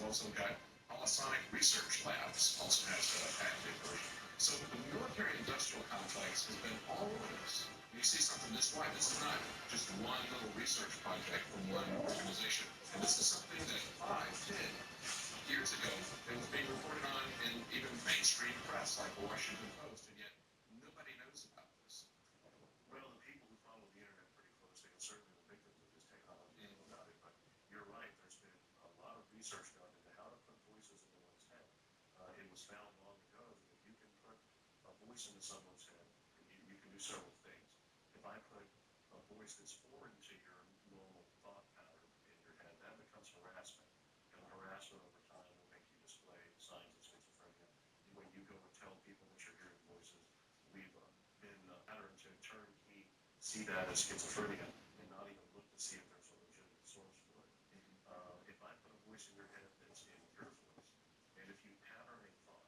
also got Polisonic Research Labs, also has a patented version. So the military-industrial complex has been all over this. You see something this wide. This is not just one little research project from one organization. And this is something that 5, 10 years ago, it was being reported on in even mainstream press like the Washington Post, and yet nobody knows about this. Well, the people who follow the internet pretty closely, and certainly the victims of this technology, know about it. But you're right. There's been a lot of research done into how to put voices into one's head. It was found long ago that if you can put a voice into someone's head, you can do several things. If I put a voice that's foreign to your normal thought pattern in your head, that becomes harassment. And harassment over time will make you display signs of schizophrenia. When you go and tell people that you're hearing voices, we've been patterned to turnkey see that as schizophrenia and not even look to see if there's a legitimate source for it. If I put a voice in your head that's in your voice, and if you pattern a thought,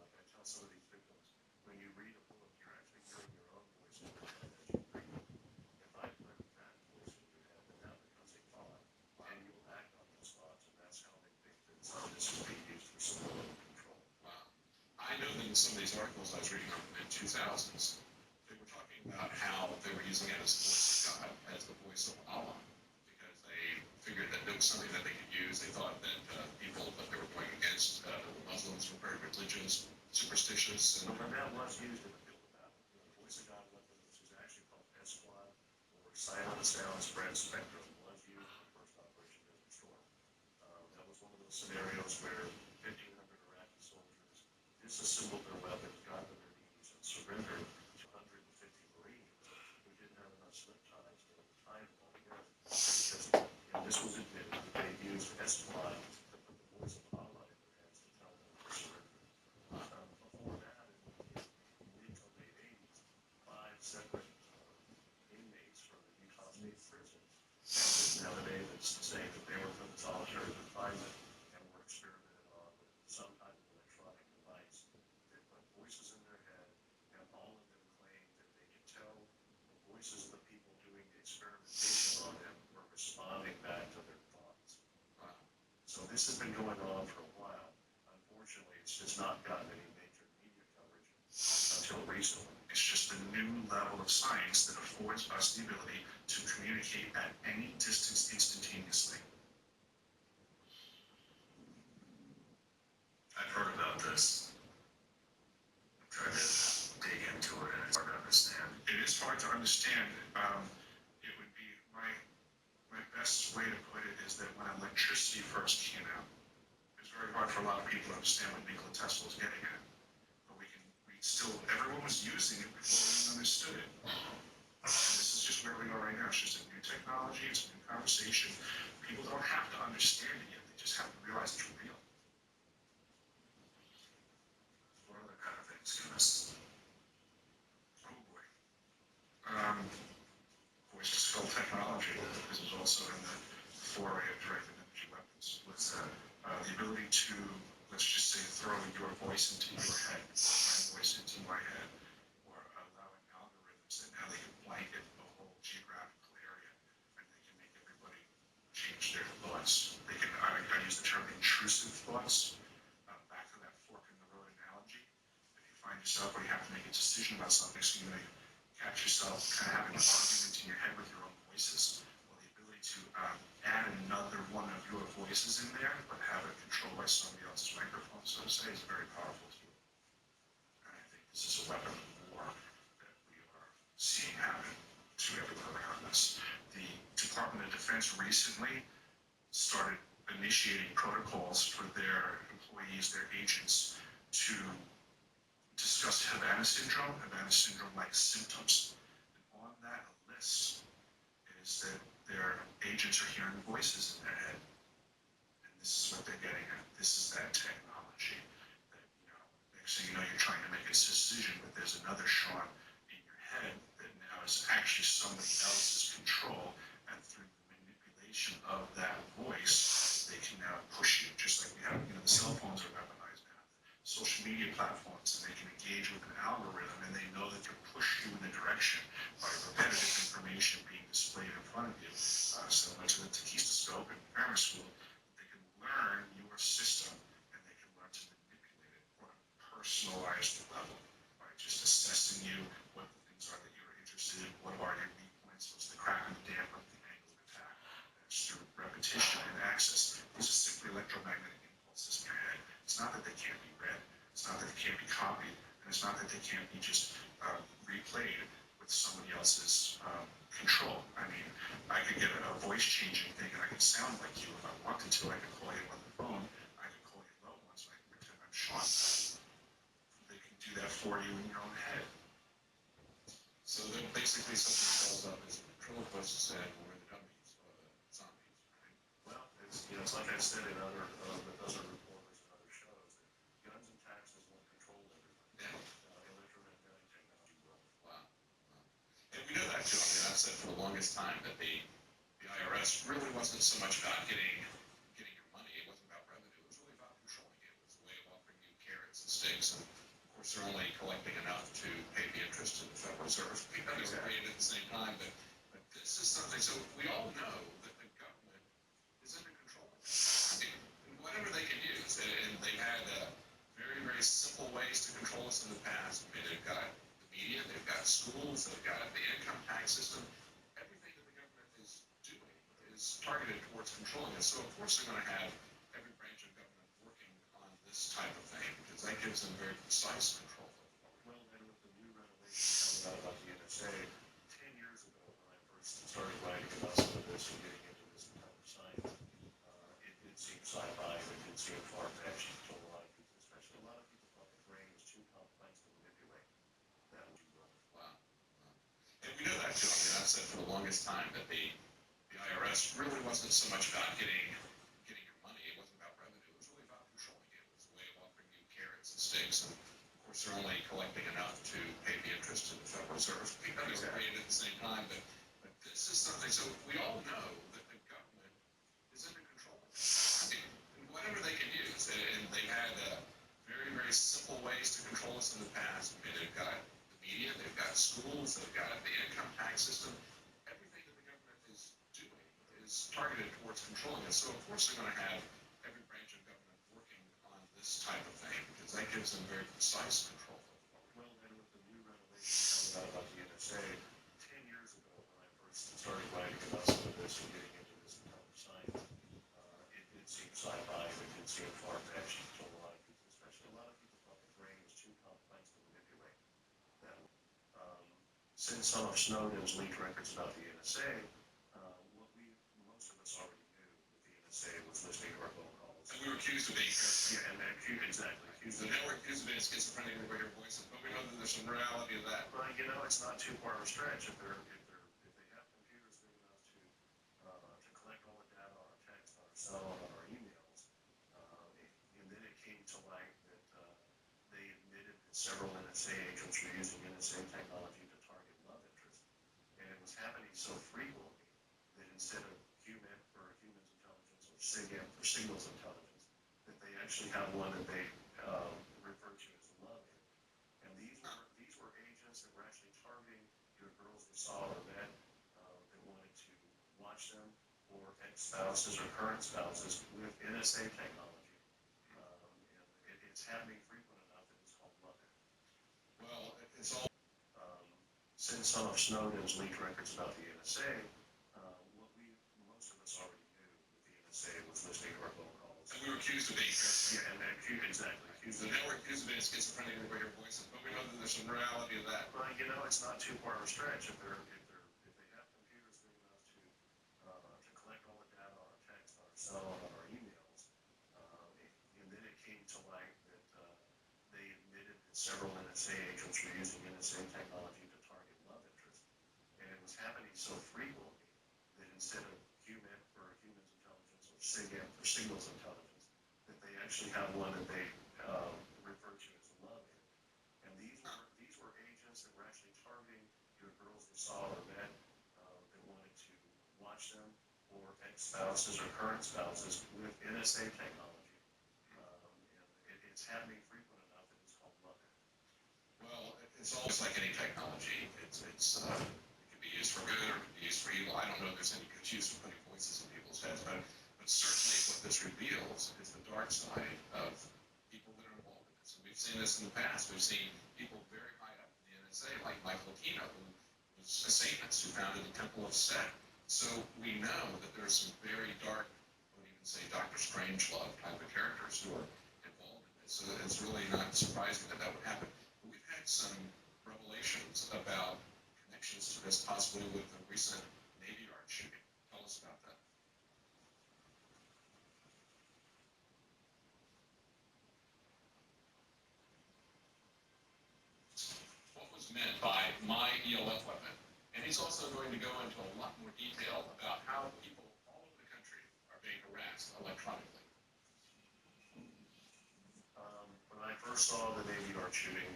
like I tell some of these victims, when you read a book, you're actually hearing your own voice in your head as you read it. If I put that voice in your head, then that becomes a thought, and you'll act on those thoughts, and that's how they think that this is being used for subliminal control. Wow. I know that in some of these articles I was reading in the 2000s, they were talking about how they were using it as the voice of God, as the voice of Allah, because they figured that it was something that they could use. They thought that people that they were going against, Muslims, were very religious, superstitious. And that was used in the field of battle. The voice of God weapon, which is actually called SWAT, or Silent Sound Spread Spectrum, was used in the first Operation Desert Storm. That was one of those scenarios where 1,500 Iraqi soldiers disassembled their weapons, got to their knees, and surrendered to 150 Marines who didn't have enough slip ties to tie them all together. Because this was admitted that they used SWAT to put the voice of Allah in their heads to tell them to surrender. Before that, in the mid to late 80s, 5 separate inmates from the Utah State Prison had affidavits saying that they were from the solitary confinement and were experimented on with some type of electronic device that put voices in their head, and all of them claimed that they could tell the voices of the people doing the experimentation on them were responding back to their thoughts. So this has been going on for a while. Unfortunately, it's just not gotten any major media coverage until recently. It's just a new level of science that affords us the ability to communicate at any distance instantaneously. I've heard about this. I've tried to dig into it, and it's hard to understand. It is hard to understand. It would be my best way to put it is that when electricity first came out, it was very hard for a lot of people to understand what Nikola Tesla was getting at. But everyone was using it before we even understood it. And this is just where we are right now. It's just a new technology, it's a new conversation. People don't have to understand it yet, they just have to realize it's real. What other kind of things can this? Oh boy. Voice to skull technology. This is also in the foray of directed energy weapons. What's that? The ability to, let's just say, throw your voice into your head, my voice into my head, or allowing algorithms that now they can blanket a whole geographical area, and they can make everybody change their thoughts. They can, I use the term intrusive thoughts. Back to that fork in the road analogy. If you find yourself where you have to make a decision about something, so you catch yourself kind of having an argument in your head with your own voices, well, the ability to add another one of your voices in there, but have it controlled by somebody else's microphone, so to say, is a very powerful tool. And I think this is a weapon of war that we are seeing happen to everywhere around us. The Department of Defense recently started initiating protocols for their employees, their agents, to discuss Havana syndrome-like symptoms. And on that list is that their agents are hearing voices in their head. And this is what they're getting at. This is that technology that, next thing you know, you're trying to make a decision, but there's another Sean in your head that now is actually somebody else's control, and through the manipulation of that voice, they can now push you, just like we have, the cell phones are weaponized now. Social media platforms, and they can engage with an algorithm, and they know that they'll push you in the direction by repetitive information being displayed in front of you. Similar to the Takista scope in grammar school, they can learn you electromagnetic impulses in your head. It's not that they can't be read. It's not that they can't be copied. And it's not that they can't be just replayed with somebody else's control. I mean, I could get a voice changing thing and I could sound like you if I wanted to. I could call you on the phone. I could call you loved ones. I can pretend I'm Sean. They can do that for you in your own head. So then basically something calls up as ventriloquists and we're the dummies, or the zombies, right? Well, it's like I said in other reporters and other shows, that guns and taxes won't control everything. Yeah. Electromagnetic technology will. Wow. And we know that too. I mean, I've said for the longest time that the IRS really wasn't so much about getting your money. It wasn't about revenue. It was really about controlling it. It was a way of offering you carrots and sticks. And of course, they're only collecting enough to pay the interest to the Federal Reserve. They were paid at the same time, but this is something. So we all know that the government is under control. I mean, whatever they can use, and they've had very, very simple ways to control us in the past. I mean, they've got the media, they've got schools, they've got the income tax system. Everything that the government is doing is targeted towards controlling us. So of course they're going to have every branch of government working on this type of thing because that gives them very precise control. Well, and with the new revelation coming out about the NSA, 10 years ago when I first started writing about some of this and getting into this kind of science, it did seem sci-fi, it did seem far-fetched to a lot of people, especially a lot of people thought the brain was too complex to manipulate. That would be wrong. Wow. And we know that too. I mean, I've said for the longest time that the IRS really wasn't so much about getting your money. It wasn't about revenue. It was really about controlling it. It was a way of offering you carrots and sticks. And of course, they're only collecting enough to pay the interest to the Federal Reserve. They were paid at the same time, but this is something. So we all know that the government is under control. I mean, whatever they can use, and they've had very, very simple ways to control us in the past. I mean, they've got the media, they've got schools, they've got the income tax system. Everything that the government is doing is targeted towards controlling us. So of course they're going to have every branch of government working on this type of thing because that gives them very precise control. Well, and with the new revelation coming out about the NSA, 10 years ago when I first started writing about some of this and getting into this kind of science, it did seem sci-fi, it did seem far-fetched to a lot of people, especially a lot of people thought the brain was too complex to manipulate. That, since some of Snowden's leaked records about the NSA, what most of us already knew that the NSA was listening to our phone calls. And we were accused of being Yeah, and exactly. So now we're accused of being schizophrenic and we hear voices, but we know that there's some reality to that. Well, it's not too far of a stretch if they have computers big enough to collect all the data on our text, on our cell, on our emails. And then it came to light that they admitted that several NSA agents were using NSA technology to target love interest, and it was happening so frequently that instead of HUMINT for Humans Intelligence or SIGINT for Signals Intelligence, that they actually have one that they refer to as love-in. And these were agents that were actually targeting your girls they saw or met that wanted to watch them, or ex-spouses or current spouses with NSA technology. And it's happening frequent enough that it's called love-in. Well, it's all. Since some of Snowden's leaked records about the NSA, what most of us already knew that the NSA was listening to our phone calls. And we were accused of being Yeah, and exactly. So now we're accused of being schizophrenic and we hear voices, but we know that there's some reality to that. Well, it's not too far of a stretch if they have computers big enough to collect all the data on our text, on our cell, on our emails. And then it came to light that they admitted that several NSA agents were using NSA technology to target love interest, and it was happening so frequently that instead of HUMINT for Humans Intelligence or SIGINT for Signals Intelligence, that they actually have one that they refer to as love-in. And these were agents that were actually targeting your girls they saw or met that wanted to watch them, or ex-spouses or current spouses with NSA technology. And it's happening frequent enough that it's called love-in. Well, it's almost like any technology. It can be used for good or it can be used for evil. I don't know if there's any good use for putting voices in people's heads, but certainly what this reveals is the dark side of people that are involved in this. And we've seen this in the past. We've seen people very high up in the NSA, like Michael Aquino, who was a Satanist who founded the Temple of Set. So we know that there's some very dark, I would even say, Dr. Strangelove type of characters who are involved in it. So it's really not surprising that that would happen. But we've had some revelations about connections to this, possibly with the recent Navy Yard shooting. Tell us about that. What was meant by my ELF weapon? And he's also going to go into a lot more detail about how people all over the country are being harassed electronically. When I first saw the Navy Yard shooting,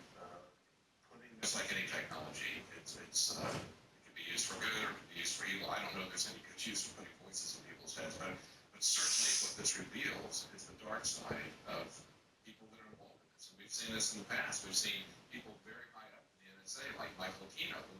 putting Just like any technology, it can be used for good or it can be used for evil. I don't know if there's any good use for putting voices in people's heads, but certainly what this reveals is the dark side of people that are involved in this. And we've seen this in the past. We've seen people very high up in the NSA, like Michael Aquino, who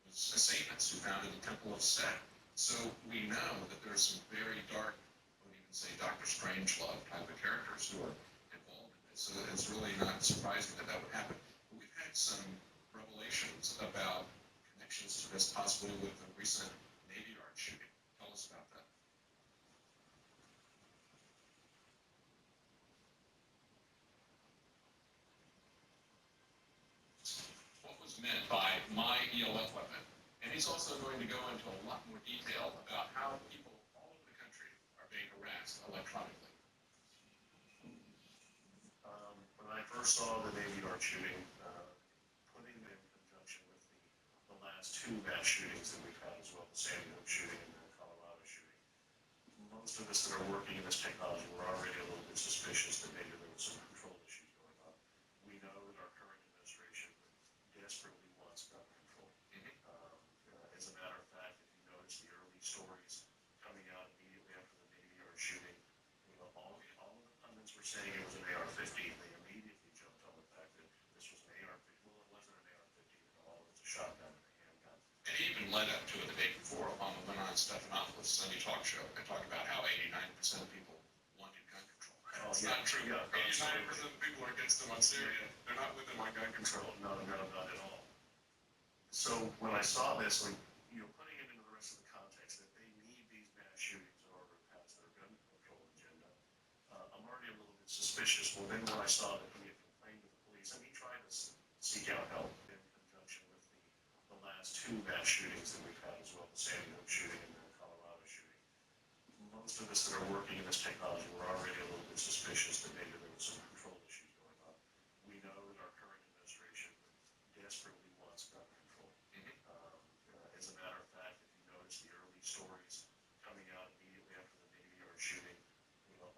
was a Satanist who founded the Temple of Set. So we know that there's some very dark, I would even say Dr. Strangelove type of characters who are involved in this. So it's really not surprising that that would happen. But we've had some revelations about connections to this, possibly with the recent Navy Yard shooting. Tell us about that. What was meant by my ELF weapon? And he's also going to go into a lot more detail about how people all over the country are being harassed electronically. When I first saw the Navy Yard shooting, putting it in conjunction with the last two mass shootings that we've had as well, the Sandy Hook shooting and the Colorado shooting, most of us that are working in this technology were already a little bit suspicious that maybe there was some control issues going on. We know that our current administration desperately wants gun control. As a matter of fact, if you notice the early stories coming out immediately after the Navy Yard shooting, all of the pundits were saying it was an AR-15. They immediately jumped on the fact that this was an AR-15. Well, it wasn't an AR-15 at all. It was a shotgun and a handgun. And he even led up to it the day before. Obama went on Stephanopoulos' Sunday talk show and talked about how 89% of people wanted gun control. It's not true. Yeah, 89% of people are against them on Syria. They're not with them on gun control. No, not at all. So when I saw this, putting it into the rest of the context that they need these mass shootings in order to pass their gun control agenda, I'm already a little bit suspicious. Well, then when I saw that he had complained to the police, and he tried to seek out help in conjunction with the last two mass shootings that we've had as well, the Sandy Hook shooting and the Colorado shooting, most of us that are working in this technology were already a little bit suspicious that maybe there was some control issues going on. We know that our current administration desperately wants gun control. As a matter of fact, if you notice the early stories coming out immediately after the Navy Yard shooting,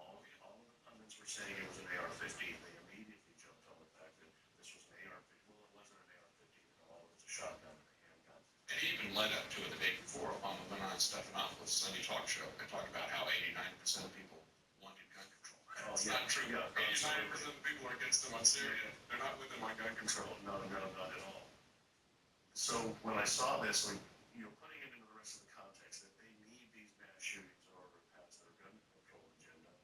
all of the pundits were saying it was an AR-15. They immediately jumped on the fact that this was an AR-15. Well, it wasn't an AR-15 at all. It was a shotgun and a handgun. And he even led up to it the day before. Obama went on Stephanopoulos' Sunday talk show and talked about how 89% of people wanted gun control. It's not true. 89% of people are against them on Syria. They're not with them on gun control. No, not at all. So when I saw this, putting it into the rest of the context that they need these mass shootings in order to pass their gun control agenda,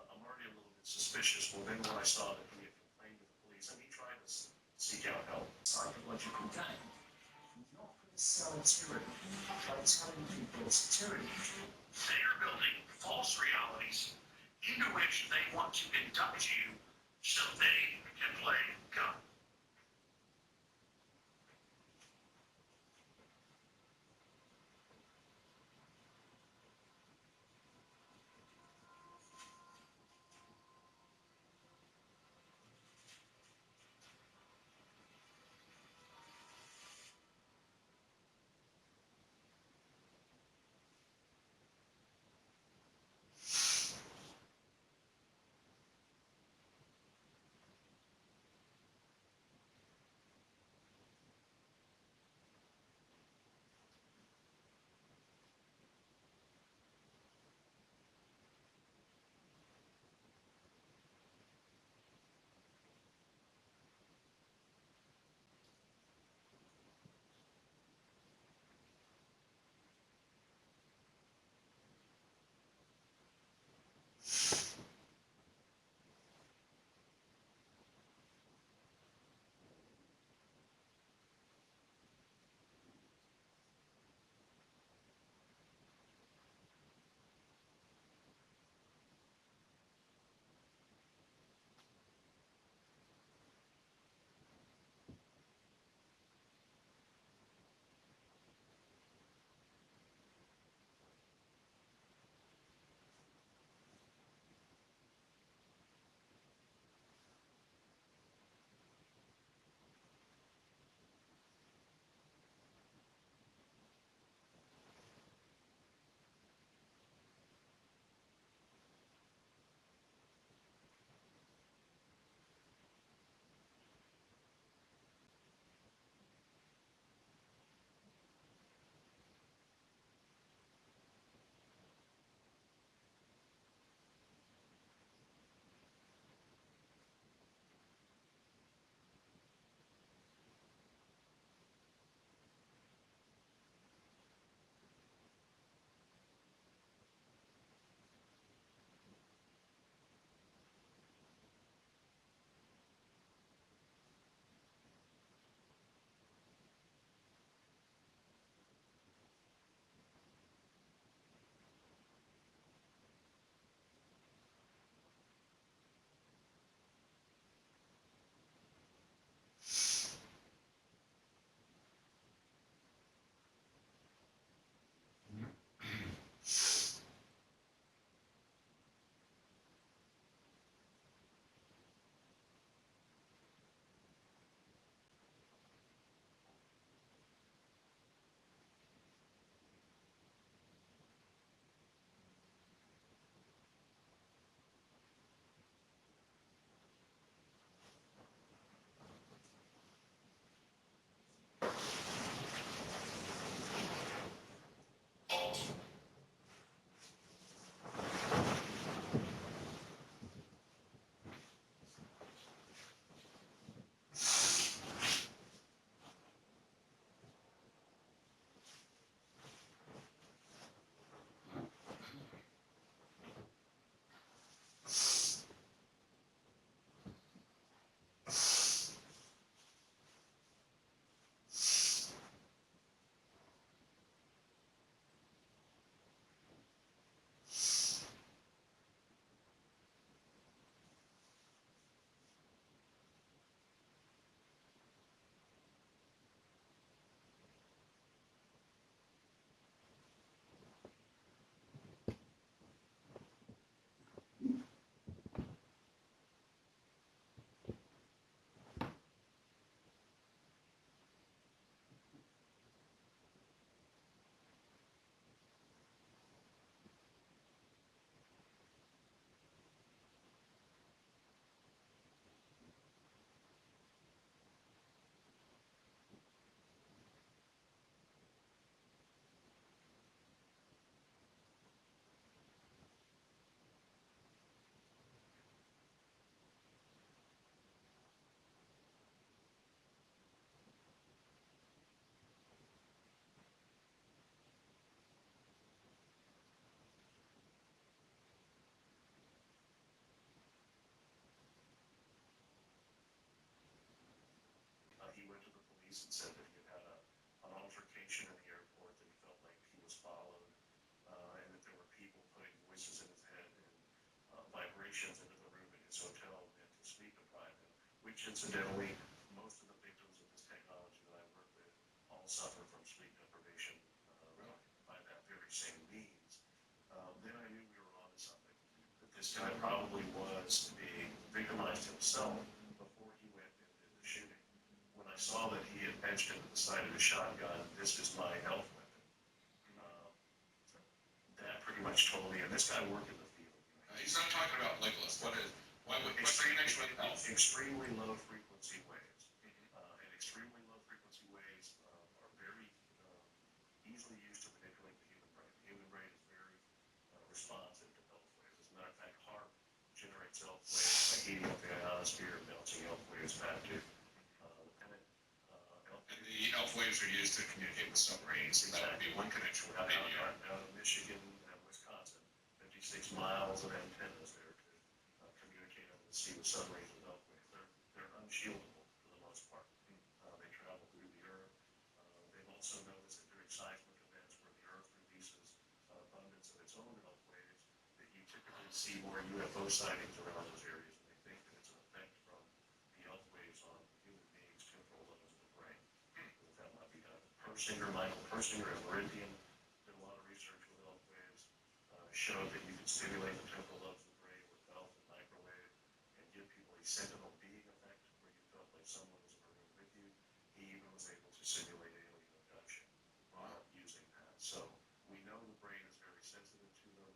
I'm already a little bit suspicious. Well, then when I saw that he had complained to the police, and he tried to seek out help. Psychological gain, not for the cell tyranny, by telling people it's tyranny. They are building false realities into which they want to induct you so they can play God. police and said that he had had an altercation in the airport, that he felt like he was followed, and that there were people putting voices in his head and vibrations into the room at his hotel meant to sleep deprive him, which incidentally, most of the victims of this technology that I work with all suffer from sleep deprivation by that very same means. Then I knew we were onto something, that this guy probably was being victimized himself before he went and did the shooting. When I saw that he had etched into the side of his shotgun, "This is my health weapon," that pretty much told me, and this guy worked in the field. He's not talking about Nicholas. What's the connection with health? Extremely low frequency waves. And extremely low frequency waves are very easily used to manipulate the human brain. The human brain is very responsive to health waves. As a matter of fact, HAARP generates health waves by heating up the ionosphere and melting health waves back to dependent health. And the health waves are used to communicate with submarines. That would be one connection with Out AVR. of Michigan and Wisconsin, 56 miles of antennas there to communicate over the sea with submarines with health waves. They're unshieldable for the most part. They travel through the earth. They've also noticed that during seismic events where the earth releases an abundance of its own health waves, that you typically see more UFO sightings around those areas, and they think that it's an effect from the health waves on human beings' temporal lobes of the brain. That might be done. Michael Persinger at Meridian did a lot of research with health waves, showed that you can stimulate the temporal lobes of the brain with health and microwave and give people a sentinel being effect where you felt like someone was in a room with you. He even was able to simulate alien abduction using that. So we know the brain is very sensitive to them.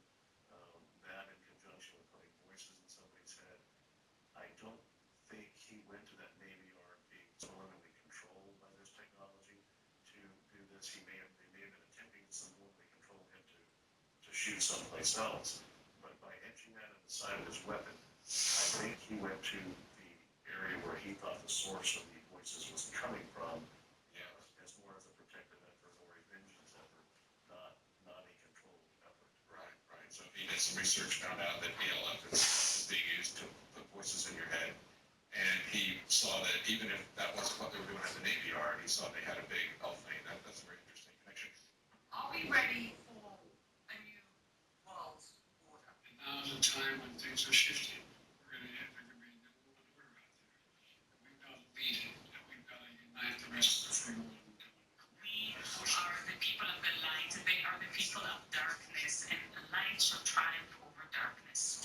That in conjunction with putting voices in somebody's head. I don't think he went to that Navy Yard being subliminally controlled by this technology to do this. They may have been attempting to subliminally control him to shoot someplace else. But by etching that in the side of his weapon, I think he went to the area where he thought the source of the voices was coming from, as more as a protective effort or a vengeance effort, not a controlled effort. Right. So he did some research, found out that ELF is being used to put voices in your head. And he saw that even if that wasn't what they were doing at the Navy Yard, he saw they had a big health thing. That's a very interesting connection. Are we ready for a new world order? And now's the time when things are shifting. We're going to be a new world order out there. And we've got to lead it, and we've got to unite the rest of the free world and do it. We are the people of the light, and they are the people of darkness, and the light shall triumph over darkness.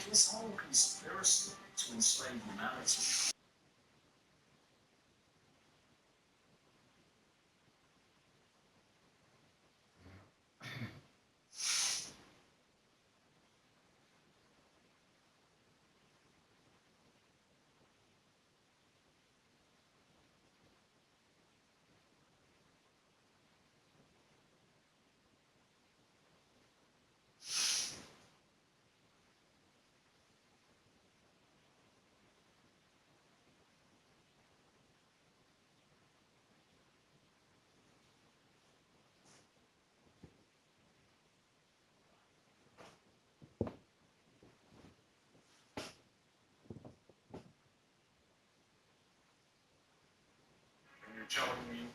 This whole conspiracy to enslave humanity And you're telling me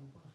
本当